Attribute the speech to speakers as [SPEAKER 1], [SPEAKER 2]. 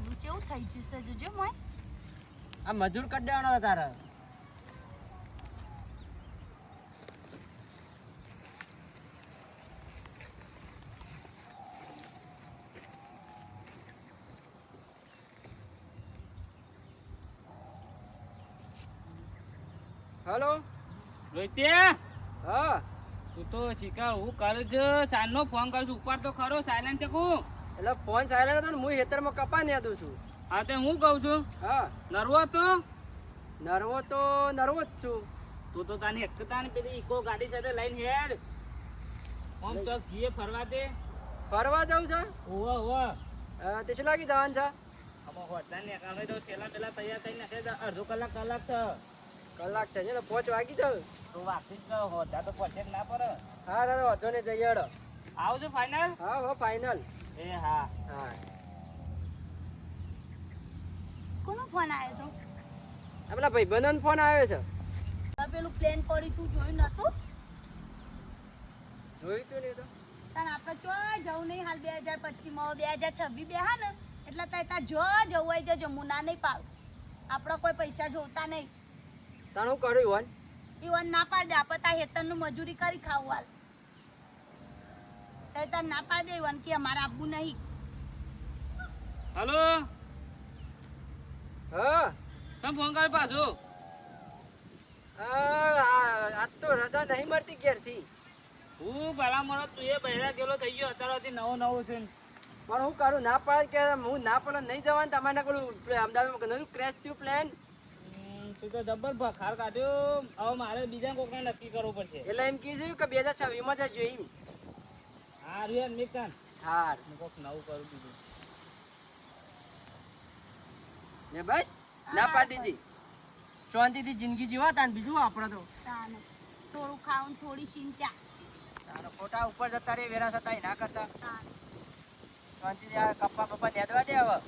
[SPEAKER 1] બાજુ કેવું થઈ ગયું છે જોજો મોય
[SPEAKER 2] આ મજૂર કર દેવાનો તારે હેલો
[SPEAKER 3] રોહિત્યા
[SPEAKER 2] હા
[SPEAKER 3] તું તો શિકાર હું કરું છું સાંજનો ફોન કરું છું ઉપર તો ખરો સાયલેન્ટ છે કું
[SPEAKER 2] એટલે ફોન સાયલેન્ટ હતો ને હું ખેતરમાં કપા ને દઉં છું
[SPEAKER 3] હા તે હું કહું છું
[SPEAKER 2] હા
[SPEAKER 3] નરવો તો
[SPEAKER 2] નરવો જ છું
[SPEAKER 3] તું તો તાની એકતા ને પેલી ઇકો ગાડી સાથે લઈને હેડ આમ તો જીએ ફરવા દે
[SPEAKER 2] ફરવા જવું છે
[SPEAKER 3] ઓવા ઓવા
[SPEAKER 2] તે શું લાગી જવાનું છે
[SPEAKER 3] આમાં હોટલ ને કામે તો પેલા તૈયાર થઈને નાખે અડધો કલાક
[SPEAKER 2] કલાક છે ને 5 વાગી જાવ
[SPEAKER 3] તો વાપસ તો હોતા તો પહોંચે ના પડે
[SPEAKER 2] હા રે વાંધો નહીં જઈએ હેડો
[SPEAKER 3] આવજો ફાઇનલ
[SPEAKER 2] હા હો ફાઇનલ
[SPEAKER 3] એ હા
[SPEAKER 2] હા
[SPEAKER 1] કોનો ફોન આવ્યો તો
[SPEAKER 2] આપણા ભાઈબંધોનો ફોન આવ્યો છે
[SPEAKER 1] પેલું પ્લેન પડી તું જોયું નતું
[SPEAKER 2] જોયું તું નહીં તો
[SPEAKER 1] કારણ આપણે ચો જવું નહીં હાલ 2025 માં 2026 બેહા ને એટલે ત્યાં જો જવું હોય જજો મુના નહીં પાવ આપણા કોઈ પૈસા જોતા નહીં
[SPEAKER 2] તાણ હું કર્યું વન
[SPEAKER 1] ઈવન ના પાડ દે આપણે ત્યાં હેતરનું મજૂરી કરી ખાવું હાલ તાર ના પાડ દે ઈવન કે અમારે આપવું નહીં
[SPEAKER 3] હલો
[SPEAKER 2] હા
[SPEAKER 3] તમે ફોન કર પાછો
[SPEAKER 2] આજ તો રજા નહીં મળતી ઘેરથી
[SPEAKER 3] હું પેલા મને તું એ બહેરા ગયેલો થઈ ગયો અત્યારથી નવો છે
[SPEAKER 2] પણ હું કરું ના પડે કે હું ના પડે નહીં જવાનું તમારે પેલું અમદાવાદમાં ક્રેશ થયું પ્લેન
[SPEAKER 3] તું તો જબર બખાર કાઢ્યો હવે મારે બીજા કોકને નક્કી કરવું પડશે
[SPEAKER 2] એટલે એમ કીધું કે 2026 માં જજો એમ
[SPEAKER 3] હા રિયલ મિકાન
[SPEAKER 2] હાર
[SPEAKER 3] હું કોક નવું કરું દીધું
[SPEAKER 2] ને બસ ના પાડી દીધી શાંતિથી જિંદગી જીવા તાન બીજું આપણે તો
[SPEAKER 1] તાને થોડું ખાવું ને થોડી ચિંતા
[SPEAKER 2] તારા ફોટા ઉપર જતા રે વેરા થતા ના કરતા
[SPEAKER 1] તાને
[SPEAKER 2] શાંતિથી આ કપ્પા બપ્પા નેદવા દે હવે